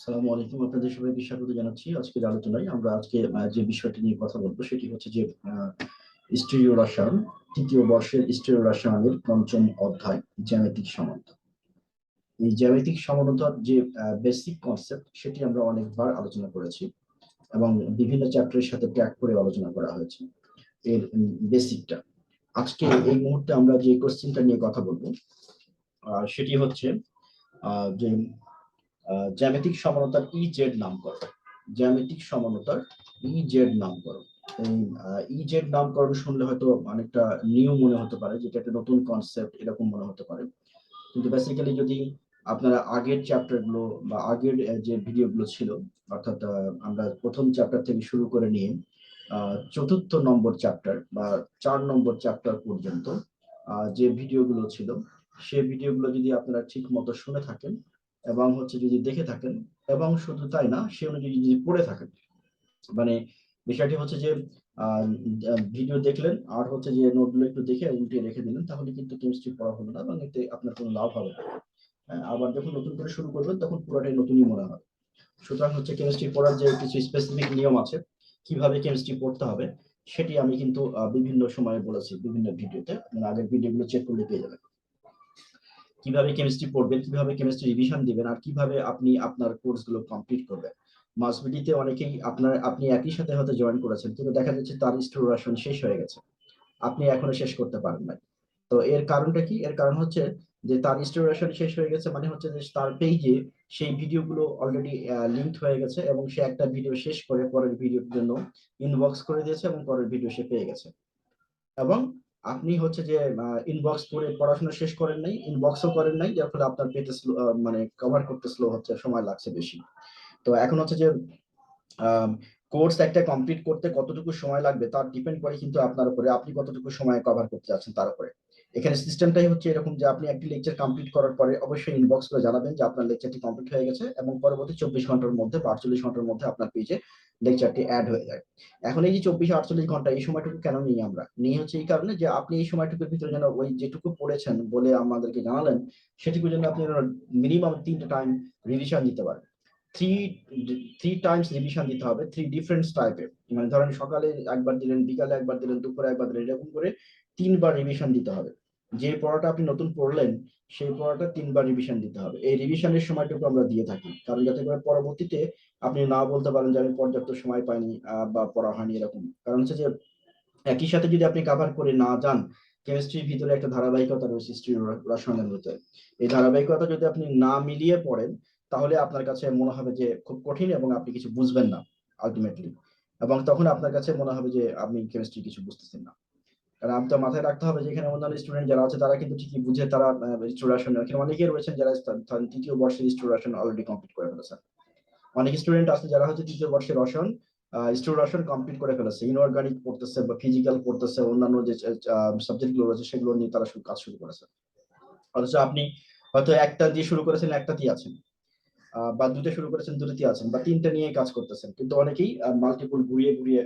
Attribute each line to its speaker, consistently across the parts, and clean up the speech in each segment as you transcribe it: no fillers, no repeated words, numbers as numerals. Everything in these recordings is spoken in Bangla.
Speaker 1: আসসালামু আলাইকুম, আপনাদের সবাইকে স্বাগত জানাচ্ছি আজকের আলোচনায়। আমরা আজকে যে বিষয়টি নিয়ে কথা বলবো সেটি হচ্ছে যে স্টিরিও রসায়ন, তৃতীয় বর্ষের স্টিরিও রসায়নের পঞ্চম অধ্যায় জ্যামিতিক সমানতা। এই জ্যামিতিক সমানতার যে বেসিক কনসেপ্ট সেটি আমরা অনেকবার আলোচনা করেছি এবং বিভিন্ন চ্যাপ্টারের সাথে ট্র্যাক করে আলোচনা করা হয়েছে এর বেসিকটা। আজকে এই মুহূর্তে আমরা যে কোশ্চেনটা নিয়ে কথা বলবো সেটি হচ্ছে যে জ্যামিতিক সমানতার ইজেড নামকরণ। জ্যামিতিক সমানতার ইজেড নামকরণ। এই ইজেড নামকরণ শুনলে হয়তো অনেকটা নিউ মনে হতে পারে, যেটা একটা নতুন কনসেপ্ট এরকম মনে হতে পারে, কিন্তু বেসিক্যালি যদি আপনারা আগের চ্যাপ্টার গুলো বা আগের যে ভিডিওগুলো ছিল, অর্থাৎ আমরা প্রথম চ্যাপ্টার থেকে শুরু করে নিয়ে চতুর্থ নম্বর চ্যাপ্টার বা 4 নম্বর চ্যাপ্টার পর্যন্ত যে ভিডিওগুলো ছিল, সেই ভিডিওগুলো যদি আপনারা ঠিক মতো শুনে থাকেন এবং হচ্ছে যদি দেখে থাকেন, এবং শুধু তাই না, সে অনুযায়ী যদি পড়ে থাকেন, মানে বিষয়টি হচ্ছে যে ভিডিও দেখলেন আর হচ্ছে যে নোটগুলো একটু দেখে উল্টে রেখে দিলেন, তাহলে কিন্তু কেমিস্ট্রি পড়া হলো না এবং এতে আপনার কোনো লাভ হবে না। আবার যখন নতুন করে শুরু করবেন তখন পুরোটাই নতুনই মনে হবে। সুতরাং হচ্ছে কেমিস্ট্রি পড়ার যে কিছু স্পেসিফিক নিয়ম আছে, কিভাবে কেমিস্ট্রি পড়তে হবে, সেটি আমি কিন্তু বিভিন্ন সময়ে বলেছি বিভিন্ন ভিডিওতে। আপনারা আগের ভিডিওগুলো চেক করলে পেয়ে যাবেন কিভাবে কেমিস্ট্রি পড়বেন, কিভাবে কেমিস্ট্রি রিভিশন দিবেন, আর কিভাবে আপনি আপনার কোর্সগুলো কমপ্লিট করবেন। মাসবিডিতে অনেকেই আপনি একই সাথে হয়তো জয়েন করেছেন, কিন্তু দেখা যাচ্ছে তার স্টোরেশন শেষ হয়ে গেছে, আপনি এখনো শেষ করতে পারেন নাই। তো এর কারণটা কি? এর কারণ হচ্ছে যে তার স্টোরেশন শেষ হয়ে গেছে, মানে হচ্ছে যে তার পেজে সেই ভিডিওগুলো অলরেডি লিঙ্কড হয়ে গেছে এবং সে একটা ভিডিও শেষ করে পরের ভিডিওর জন্য ইনবক্স করে দিয়েছে এবং পরের ভিডিও সে পেয়ে গেছে। এবং আপনি হচ্ছে যে ইনবক্স করে পড়াশোনা শেষ করেন নাই, ইনবক্সও করেন নাই, যার ফলে আপনার পেজে মানে কভার করতে স্লো হচ্ছে, সময় লাগছে বেশি। তো এখন হচ্ছে যে কোর্স একটা কমপ্লিট করতে কতটুকু সময় লাগবে তার ডিপেন্ড করে কিন্তু আপনার উপরে, আপনি কতটুকু সময় কভার করতে যাচ্ছেন তার উপরে। এখানে সিস্টেমটাই হচ্ছে এরকম যে আপনি একটি লেকচার কমপ্লিট করার পরে অবশ্যই ইনবক্স করে জানাবেন যে আপনার লেকচারটি কমপ্লিট হয়ে গেছে, এবং পরবর্তী 24 ঘন্টার মধ্যে বা 48 ঘন্টার মধ্যে আপনার পেজে লেকচারটি অ্যাড হয়ে যায়। এখন এই যে 24-48 ঘন্টা, এই সময়টুকু কেন নিই আমরা? নিই হচ্ছে এই কারণে যে আপনি এই সময়টুকুর ভিতরে যেন ওই যেটুকু পড়েছেন বলে আমাদেরকে জানালেন, সেটুকু জন্য আপনি মিনিমাম 3টা টাইম রিভিশন দিতে পারেন। থ্রি থ্রি টাইমস রিভিশন দিতে হবে, 3 ডিফারেন্ট টাইপের। মানে ধরেন সকালে একবার দিলেন, বিকালে একবার দিলেন, দুপুরে একবার দিলেন, এরকম করে 3বার রিভিশন দিতে হবে। যে পড়াটা আপনি নতুন পড়লেন সেই পড়াটা 3বার রিভিশন দিতে হবে। এই রিভিশনের সময়টুকু আমরা দিয়ে থাকি, কারণ যাতে করে পরবর্তীতে আপনি না বলতে পারেন যে আমি পর্যাপ্ত সময় পাইনি বা পড়া হয়নি এরকম। কারণ হচ্ছে যে একই সাথে যদি আপনি কভার করে না যান, কেমিস্ট্রির ভিতরে একটা ধারাবাহিকতা রয়েছে স্টিরিও রসায়নের ভিতরে। এই ধারাবাহিকতা যদি আপনি না মিলিয়ে পড়েন, তাহলে আপনার কাছে মনে হবে যে খুব কঠিন এবং আপনি কিছু বুঝবেন না আলটিমেটলি, এবং তখন আপনার কাছে মনে হবে যে আপনি কেমিস্ট্রি কিছু বুঝতেছেন না। কারণ আপনার মাথায় রাখতে হবে যে এখানে অন্যান্য স্টুডেন্ট যারা আছে তারা কিন্তু ঠিকই বুঝে, তারা স্টোরেশন, এখানে অনেকেই রয়েছেন যারা তৃতীয় বর্ষের স্টোরেশন অলরেডি কমপ্লিট করে ফেলেছেন। অনেক স্টুডেন্ট আছে যারা হচ্ছে তৃতীয় বর্ষের রসায়ন স্টোরেশন কমপ্লিট করে ফেলেছে, ইনঅর্গানিক পড়তেছে বা ফিজিক্যাল পড়তেছে, অন্যান্য যে সাবজেক্ট গুলো রয়েছে সেগুলো নিয়ে তারা কাজ শুরু করেছে। অথচ আপনি হয়তো একটা দিয়ে শুরু করেছেন, একটাতেই আছেন, বা দুটো শুরু করেছেন, দুটোতেই আছেন, বা 3টা নিয়ে কাজ করতেছেন, কিন্তু অনেকেই মাল্টিপল ঘুরিয়ে ঘুরিয়ে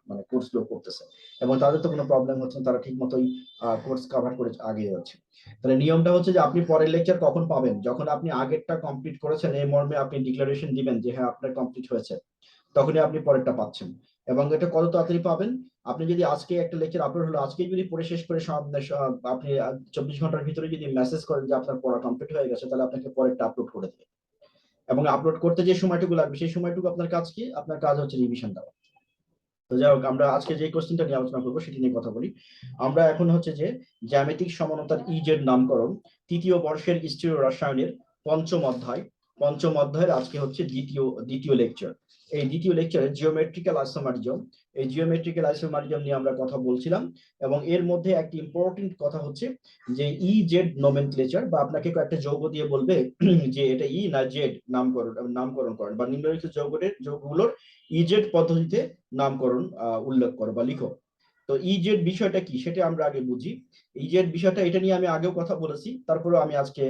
Speaker 1: মানে কোর্স গুলো করতেছে এবং তাদের তো কোনো প্রবলেম হচ্ছে না, তারা ঠিক মতোই কোর্স কভার করে আগে যাচ্ছে। তাহলে নিয়মটা হচ্ছে যে আপনি পরের লেকচার কখন পাবেন? যখন আপনি আগেরটা কমপ্লিট করেছেন, এই মর্মে আপনি ডিক্লারেশন দিবেন যে হ্যাঁ আপনার কমপ্লিট হয়েছে, তখনই আপনি পরেরটা পাচ্ছেন। এবং এটা কত তাড়াতাড়ি পাবেন? আপনি যদি আজকে একটা লেকচার আপলোড হলো, আজকেই যদি পড়ে শেষ করে আপনি 24 ঘন্টার ভিতরে যদি মেসেজ করেন যে আপনার পড়া কমপ্লিট হয়ে গেছে, তাহলে আপনাকে পরেরটা আপলোড করে দেবে। এবং আপলোড করতে যে সময়টুকু লাগবে সেই সময়টুকু আপনার কাজ কি? আপনার কাজ হচ্ছে রিভিশন দেওয়া। তো যাই হোক, আমরা আজকে যে কোশ্চেনটা নিয়ে আলোচনা করবো সেটি নিয়ে কথা বলি। আমরা এখন হচ্ছে যে জ্যামিতিক সমানতার ইজেড নামকরণ, তৃতীয় বর্ষের স্টিরিও রসায়নের পঞ্চম অধ্যায়। পঞ্চম অধ্যায়ের আজকে হচ্ছে দ্বিতীয় লেকচার। এই দ্বিতীয় লেকচারে জিওমেট্রিক্যাল আইসোমারিজম, এই জিওমেট্রিক্যাল আইসোমারিজম নিয়ে আমরা কথা বলছিলাম। এবং এর মধ্যে একটি ইম্পর্টেন্ট কথা হচ্ছে যে ইজেড নোমেনক্লেচার, বা আপনাকে কয়েকটা যৌগ দিয়ে বলবে যে এটা ই না জেড নামকরণ করেন, বা নিম্নলিখিত যৌগগুলোর ইজেড পদ্ধতিতে নামকরণ উল্লেখ করো বা লিখো। তো ইজেড বিষয়টা কি সেটা আমরা আগে বুঝি। ইজেড বিষয়টা, এটা নিয়ে আমি আগেও কথা বলেছি, তারপরেও আমি আজকে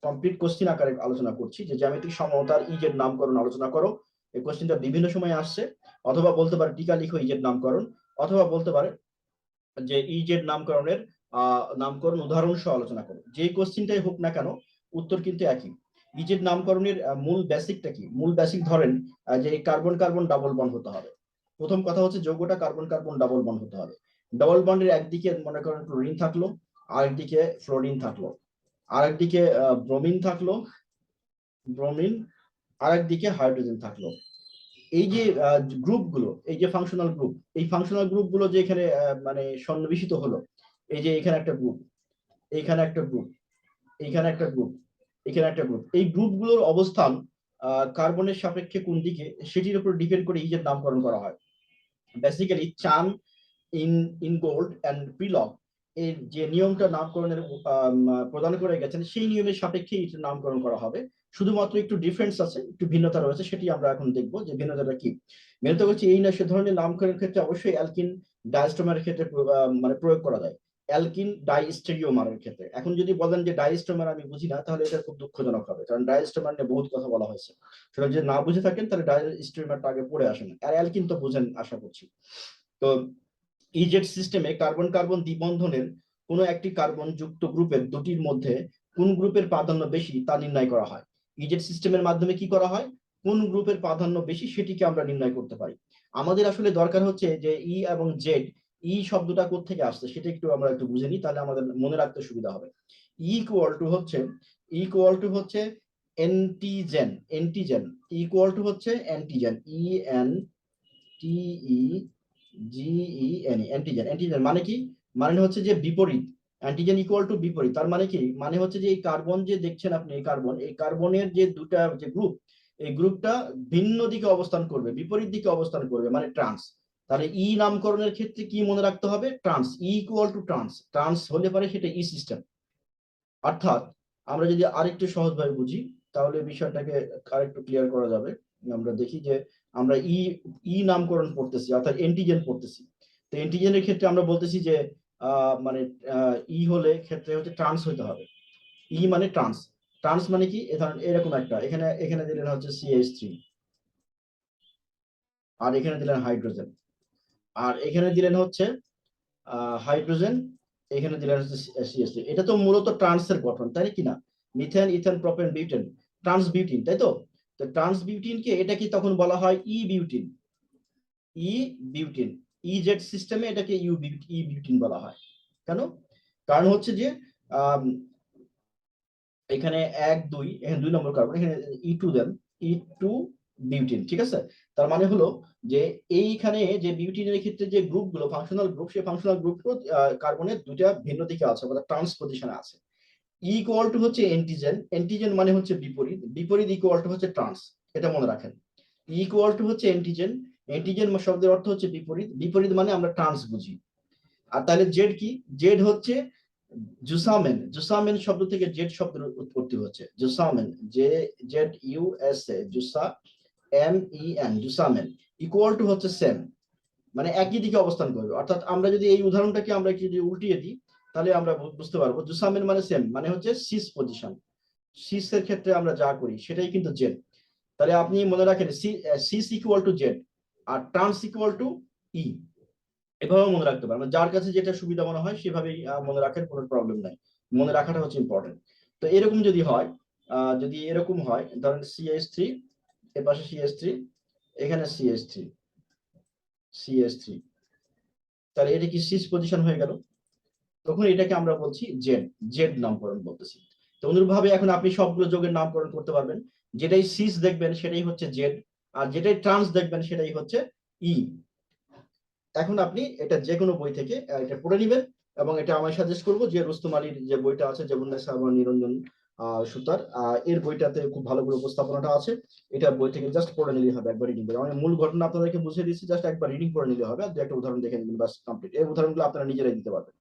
Speaker 1: কমপ্লিট কোশ্চেন আকারে আলোচনা করছি যে জ্যামিতিক সমতার ইজেড নামকরণ আলোচনা করো। এই কোশ্চেনটা বিভিন্ন সময় আসছে, অথবা বলতে পারে টিকা লিখো ইজেড নামকরণ, অথবা বলতে পারে যে ইজেড নামকরণের নামকরণ উদাহরণ সহ আলোচনা করো। যে কোশ্চেনটাই হোক না কেন, উত্তর কিন্তু একই। ইজেড নামকরণের মূল বেসিকটা কি? মূল বেসিক ধরেন যে কার্বন কার্বন ডাবল বন্ড হতে হবে। প্রথম কথা হচ্ছে যৌগটা কার্বন কার্বন ডাবল বন্ড হতে হবে। ডাবল বন্ডের একদিকে মনে করেন ক্লোরিন থাকলো, আরেকদিকে ফ্লোরিন থাকলো, আরেকদিকে ব্রোমিন থাকলো, ব্রোমিন, আরেকদিকে হাইড্রোজেন থাকলো। এই যে গ্রুপগুলো, এই যে ফাংশনাল গ্রুপ, এই ফাংশনাল গ্রুপগুলো যে এখানে মানে সন্নিবেশিত হলো, এই যে এখানে একটা গ্রুপ, এইখানে একটা গ্রুপ, এইখানে একটা গ্রুপ, এখানে একটা গ্রুপ, এই গ্রুপগুলোর অবস্থান কার্বনের সাপেক্ষে কোন দিকে সেটির উপর ডিপেন্ড করে ইজের নামকরণ করা হয়। বেসিক্যালি চান ইনগোল্ড অ্যান্ড প্রিলগ এর যে নিয়মটা নামকরণের প্রদান করে গেছেন, সেই নিয়মের সাপেক্ষে এটার নামকরণ করা হবে। শুধুমাত্র একটু ডিফারেন্স আছে, একটু ভিন্নতা রয়েছে, সেটি আমরা এখন দেখবো যে ভিন্নতাটা কি। ভিন্নতা হচ্ছে এই না, সে ধরনের নামকরণের ক্ষেত্রে অবশ্যই অ্যালকিন ডায়াস্টোমারের ক্ষেত্রে মানে প্রয়োগ করা যায়, অ্যালকিন ডাইস্টেরিওমারের ক্ষেত্রে। এখন যদি বলেন যে ডাইস্টোমার আমি বুঝি না, তাহলে এটা খুব দুঃখজনক হবে, কারণ ডাইস্টোমার নিয়ে বহুত কথা বলা হয়েছে। সেটা যদি না বুঝে থাকেন তাহলে ডাইস্টোমারটা আগে পড়ে আসেন, আর অ্যালকিন তো বুঝেন আশা করছি। তো ইজেড সিস্টেমে কার্বন কার্বন দ্বিবন্ধনের কোনো একটি কার্বন যুক্ত গ্রুপের দুটির মধ্যে কোন গ্রুপের প্রাধান্য বেশি তা নির্ণয় করা হয়। ইজেড সিস্টেমের মাধ্যমে কি করা হয়? কোন গ্রুপের প্রাধান্য বেশি সেটিকে আমরা নির্ণয় করতে পারি। আমাদের আসলে দরকার হচ্ছে যে ই এবং জেড, ই শব্দটা কোত্থেকে আসছে সেটা একটু আমরা একটু বুঝে নিই, তাহলে আমাদের মনে রাখতে সুবিধা হবে। ইকুয়াল টু হচ্ছে অ্যান্টিজেন, অ্যান্টিজেন ইকুয়াল টু হচ্ছে অ্যান্টিজেন, ই এন টি ই জিইএন, অ্যান্টিজেন। অ্যান্টিজেন মানে কি? মানে হচ্ছে যে বিপরীত। অ্যান্টিজেন ইকুয়াল টু বিপরীত, তার মানে কি? মানে হচ্ছে যে এই কার্বন যে দেখছেন আপনি, এই কার্বন, এই কার্বনের যে দুটা যে গ্রুপ, এই গ্রুপটা ভিন্ন দিকে অবস্থান করবে, বিপরীত দিকে অবস্থান করবে, মানে ট্রান্স। তাহলে ই নামকরণের ক্ষেত্রে কি মনে রাখতে হবে? Trans, E equal to trans. Trans হলে পারে সেটা ই সিস্টেম। অর্থাৎ আমরা যদি আরেকটু সহজভাবে বুঝি, তাহলে বিষয়টাকে আরেকটু ক্লিয়ার করা যাবে। আমরা দেখি যে আমরা ই ই নামকরণ পড়তেছি, অর্থাৎ এন্টিজেন পড়তেছি। তো এন্টিজেনের ক্ষেত্রে আমরা বলতেছি যে মানে ই হলে ক্ষেত্রে হচ্ছে ট্রান্স হতে হবে। ই মানে ট্রান্স। ট্রান্স মানে কি? এরকম একটা, এখানে এখানে দিলেন হচ্ছে CH3, আর এখানে দিলেন হাইড্রোজেন, আর এখানে দিলেন হচ্ছে হাইড্রোজেন, এখানে দিলেন হচ্ছে CH3। এটা তো মূলত ট্রান্সের গঠন, তাই কি না? Methane, ethane, propane, butane, trans butene, তাই তো? তো ট্রান্স বিউটিনকে এটা কি তখন বলা হয় ই বিউটিন, ই বিউটিন। ইজেড সিস্টেমে এটাকে ই বিউটিন বলা হয়। কেন? কারণ হচ্ছে যে এখানে 1 2, এখানে 2 নম্বর কার্বন, এখানে E2 দেন, E2 বিউটিন, ঠিক আছে? তার মানে হলো যে এইখানে যে বিউটিনের ক্ষেত্রে যে গ্রুপগুলো ফাংশনাল গ্রুপ, সেই ফাংশনাল গ্রুপগুলো কার্বনের দুইটা ভিন্ন দিকে আছে, অর্থাৎ ট্রান্স পজিশনে আছে। ইকুয়াল টু হচ্ছে এন্টিজেন, এন্টিজেন মানে হচ্ছে বিপরীত, বিপরীত ইকুয়াল টু হচ্ছে ট্রান্স, এটা মনে রাখেন। ইকুয়াল টু হচ্ছে এন্টিজেন, এন্টিজেন শব্দের অর্থ হচ্ছে বিপরীত, বিপরীত মানে আমরা ট্রান্স বুঝি। আর তাহলে জেড কি? জেড হচ্ছে জুসামেন, জুসামেন শব্দ থেকে জেড শব্দের উৎপত্তি হচ্ছে। জুসামেন, JED, জুসা MEN, জুসামেন ইকুয়াল টু হচ্ছে সেম, মানে একই দিকে অবস্থান করবে। অর্থাৎ আমরা যদি এই উদাহরণটাকে আমরা যদি উল্টিয়ে দিই, তাহলে আমরা বুঝতে পারবো জুসামেন মানে সেম, মানে হচ্ছে সিস পজিশন। সিসের ক্ষেত্রে আমরা যা করি সেটাই কিন্তু জেড। তাহলে আপনি মনে রাখেন সিস ইকুয়াল টু জেড আর ট্রান্স ইকুয়াল টু ই, এভাবে মনে রাখতে পারেন। যার কাছে যেটা সুবিধা মনে হয় সেভাবেই মনে রাখেন, কোনো প্রবলেম নাই। মনে রাখাটা হচ্ছে ইম্পর্টেন্ট। তো এরকম যদি হয়, যদি এরকম হয়, ধরেন CH3, এর পাশে CH3, এখানে CH3, তাহলে এটা কি সিস পজিশন হয়ে গেল। তখন এটাকে আমরা বলছি জেড, জেড নামকরণ বলতেছি। তো অনুরূপভাবে এখন আপনি সবগুলো যোগের নামকরণ করতে পারবেন। যেটাই সিস দেখবেন সেটাই হচ্ছে জেড, আর যেটাই ট্রান্স দেখবেন সেটাই হচ্ছে ই। এখন আপনি এটা যে কোনো বই থেকে এটা পড়ে নেবেন, এবং এটা আমি সাজেস্ট করবো যে রুস্তম আলীর যে বইটা আছে, জেবুন্নেসা এবং নিরঞ্জন সুতার, এর বইটাতে খুব ভালো করে উপস্থাপনাটা আছে। এটা বই থেকে জাস্ট পড়ে নিলেই হবে, একবার রিডিং করে। আমি মূল ঘটনা আপনাদেরকে বুঝিয়ে দিচ্ছি, জাস্ট একবার রিডিং করে নিলে হবে, আর দু একটা উদাহরণ দেখে নেবেন, বাস কমপ্লিট। এই উদাহরণগুলো আপনারা নিজেরাই দিতে পারবেন।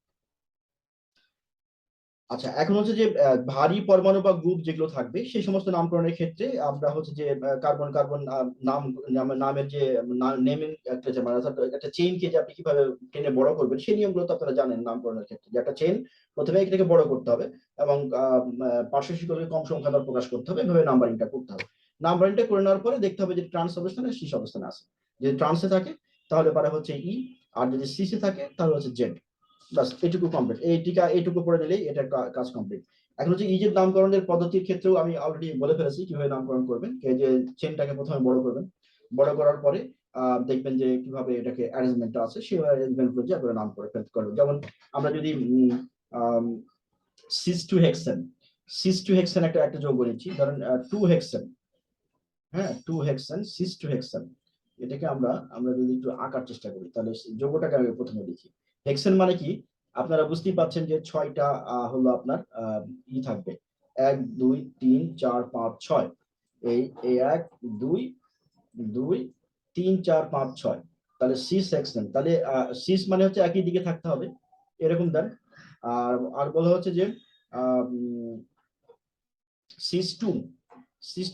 Speaker 1: আচ্ছা, এখন হচ্ছে যে ভারী পরমাণু বা গ্রুপ যেগুলো থাকবে সেই সমস্ত নামকরণের ক্ষেত্রে আমরা হচ্ছে যে কার্বন কার্বন নাম নামের যে নেমিং একটা, যে মানে একটা চেইনকে যে আপনি কিভাবে টেনে বড় করবেন সেই নিয়মগুলো তো আপনারা জানেন নামকরণের ক্ষেত্রে। যে একটা চেইন প্রথমে এটাকে বড় করতে হবে এবং পার্শ্ব শিকলকে কম সংখ্যা দ্বারা প্রকাশ করতে হবে, এভাবে নাম্বারিংটা করতে হবে। নাম্বারিংটা করে নেওয়ার পরে দেখতে হবে যে ট্রান্স অবস্থানে শীর্ষ অবস্থানে আছে। যদি ট্রান্সে থাকে তাহলে পরে হচ্ছে ই, আর যদি সিসে থাকে তাহলে হচ্ছে জেড। বাস এটুকু কমপ্লিট, এইটুকু পড়ে নিলেই এটা কাজ কমপ্লিট। এখন হচ্ছে ইজের নামকরণের পদ্ধতির ক্ষেত্রেও আমি অলরেডি বলে ফেলেছি কিভাবে নামকরণ করবেন। যে চেনটাকে প্রথমে বড় করবেন, বড় করার পরে দেখবেন যে কিভাবে এটাকে অ্যারেঞ্জমেন্টটা আছে সেই অ্যারেঞ্জমেন্ট অনুযায়ী আপনারা নাম করে ফেলতে পারবেন। যেমন আমরা যদি সিস টু হেক্সেন একটা যৌগ নিচ্ছি, ধরেন 2 হেক্সেন, হ্যাঁ 2 হেক্সেন, সিস টু হেক্সেন, এটাকে আমরা যদি একটু আঁকার চেষ্টা করি তাহলে যৌগটাকে আমি প্রথমে লিখি। হেক্সেন মানে কি আপনারা বুঝতেই পাচ্ছেন যে 6টা হলো আপনার থাকবে, 1 2 3 4 5 6, এই 1 2 2 3 4 5 6, তাহলে সিস হেক্সেন। তাহলে সিস মানে হচ্ছে একই দিকে থাকতে হবে এরকম দেন। আর বলা হচ্ছে যে সিস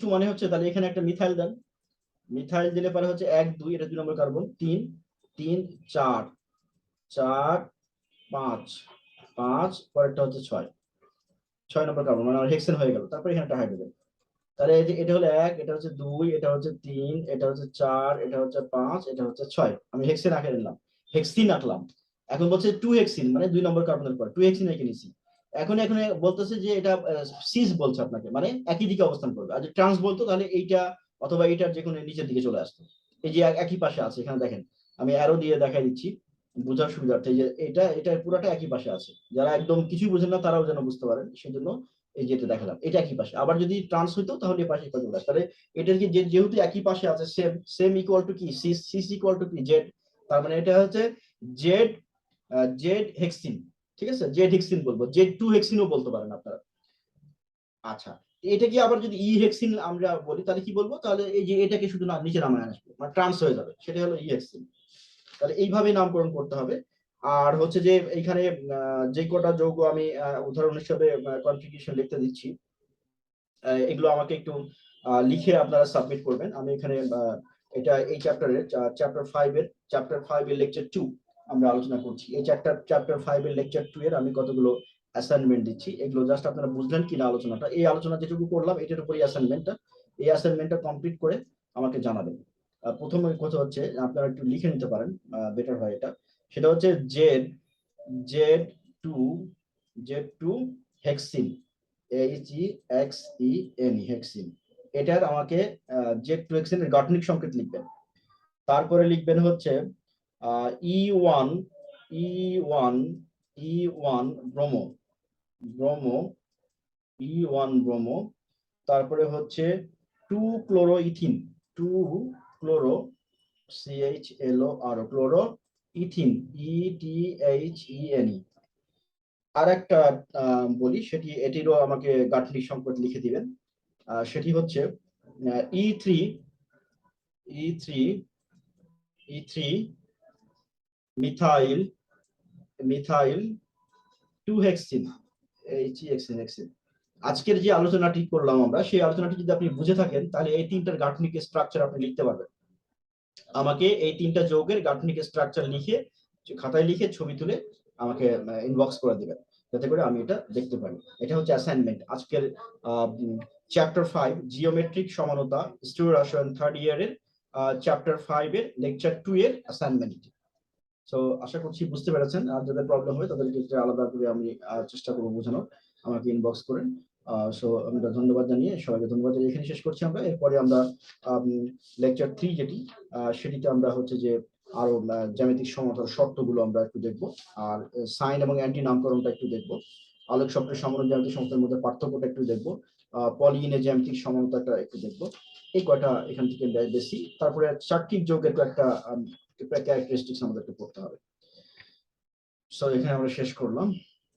Speaker 1: টু মানে হচ্ছে, তাহলে এখানে একটা মিথাইল দেন, মিথাইল দিলে পরে হচ্ছে 1 2, এটা 2 নম্বর কার্বন, 3 3 4 4 5 5, পরেরটা হচ্ছে 6 নম্বর কার্বন, মানে হেক্সেন হয়ে গেল। তারপরে এখানে একটা হাইড্রোজেন, তাহলে এই যে এটা হলো 1, এটা হচ্ছে 2, এটা হচ্ছে 3, এটা হচ্ছে 4, এটা হচ্ছে 5, এটা হচ্ছে 6, আমি হেক্সেন আঁকে নিলাম, হেক্সিন আঁকলাম। এখন বলছে 2 হেক্সিন, মানে 2 নম্বর কার্বনের পর 2 হেক্সিন এঁকে নিছি। এখন বলতেছে যে এটা সিস বলছে আপনাকে, মানে একই দিকে অবস্থান করবে। আর যদি ট্রান্স বলতো তাহলে এইটা অথবা এইটার যে কোনো নিচের দিকে চলে আসতো। এই যে একই পাশে আছে, এখানে দেখেন আমি অ্যারো দিয়ে দেখাই দিচ্ছি বোঝার সুবিধার্থে, যে এটা পুরাটা একই পাশে আছে, যারা একদম কিছুই বুঝেন না তারাও যেন বুঝতে পারেন সেই জন্য এই যেটা দেখালাম এটা একই পাশে। আবার যদি ট্রান্স হইতো তাহলে এই পাশে চলে আসে। তাহলে এটার কি যেহেতু একই পাশে আছে, সেম ইকুয়াল টু কি সিস ইকুয়াল টু কি জেড, তার মানে এটা হচ্ছে জেড জেড হেক্সিন। ঠিক আছে, জেড হেক্সিন বলবো, জেড 2 হেক্সিনও বলতে পারেন আপনারা। আচ্ছা, এটা কি আবার যদি ই হেক্সিন আমরা বলি তাহলে কি বলবো, তাহলে এই যে এটাকে শুধু নিচে নামায় আসবে, মানে ট্রান্স হয়ে যাবে, সেটা হলো ই হেক্সিন। তাহলে এইভাবে নামকরণ করতে হবে। আর হচ্ছে যে এইখানে যে কটা যৌগ আমি উদাহরণ হিসেবে কনফিগারেশন লিখতে দিচ্ছি, এগুলো আমাকে একটু লিখে আপনারা সাবমিট করবেন। আমি এখানে এটা এই চ্যাপ্টার 5 এর লেকচার 2 আমরা আলোচনা করছি। এই চ্যাপ্টার 5 এর লেকচার 2 এর আমি কতগুলো অ্যাসাইনমেন্ট দিচ্ছি, এগুলো জাস্ট আপনারা বুঝলেন কিনা আলোচনাটা। এই আলোচনা যেটুকু করলাম এটার উপরই অ্যাসাইনমেন্টটা, এই অ্যাসাইনমেন্টটা কমপ্লিট করে আমাকে জানাবেন। প্রথম কথা হচ্ছে আপনারা একটু লিখে নিতে পারেন, বেটার হয় এটা। সেটা হচ্ছে Z Z two hexene, HEXEN hexene, এটার আমাকে জেড টু হেক্সিন এর গাঠনিক সংকেত লিখবেন। তারপরে লিখবেন হচ্ছে E1 E1 E1 bromo bromo E1 bromo. তারপরে হচ্ছে 2 ক্লোরোইথিন 2 chloro CHLORO chloro ethene ETHENE। আর একটা বলি, এটিরও আমাকে গাঠনিক সংকেত লিখে দিবেন। সেটি হচ্ছে E3 মিথাইল 2 হেক্সিন HEXEN। আজকের যে আলোচনাটি করলাম আমরা, সেই আলোচনাটি যদি আপনি বুঝে থাকেন তাহলে এই তিনটার গাঠনিক স্ট্রাকচার আপনি লিখতে পারবেন। আমাকে এই তিনটা যৌগের গাঠনিক স্ট্রাকচার লিখে খাতায় লিখে ছবি তুলে আমাকে ইনবক্স করে দিবেন, যাতে করে আমি এটা দেখতে পারি। এটা হচ্ছে অ্যাসাইনমেন্ট আজকের চ্যাপ্টার 5 জিওমেট্রিক সমানতা স্টিরিও রসায়ন 3rd ইয়ারের চ্যাপ্টার 5 এর লেকচার 2 এর অ্যাসাইনমেন্ট। সো আশা করছি বুঝতে পেরেছেন। আর যাদের প্রবলেম হয় তাদের ক্ষেত্রে আলাদা করে আমি চেষ্টা করবো বোঝানোর, আমাকে ইনবক্স করেন। সো আমি ধন্যবাদ জানিয়ে সবাইকে ধন্যবাদ জানিয়ে এখানে শেষ করছি আমরা। এরপরে আমরা লেকচার 3 যেটি সেটিতে আমরা হচ্ছে যে আরো জ্যামিতিক সমতার শর্তগুলো আমরা একটু দেখবো, আর সাইন এবং অ্যান্টি নামকরণটা একটু দেখবো, আলোক শব্দের সমানুর জ্যামিতিক সমতার মধ্যে পার্থক্যটা একটু দেখবো, পলিইনে জ্যামিতিক সমানতাটা একটু দেখবো। এই কয়টা এখান থেকে বেশি। তারপরে চাকতিক যৌগের একটা ক্যারেক্টারিস্টিক্স আমাদেরকে পড়তে হবে। সো এখানে আমরা শেষ করলাম।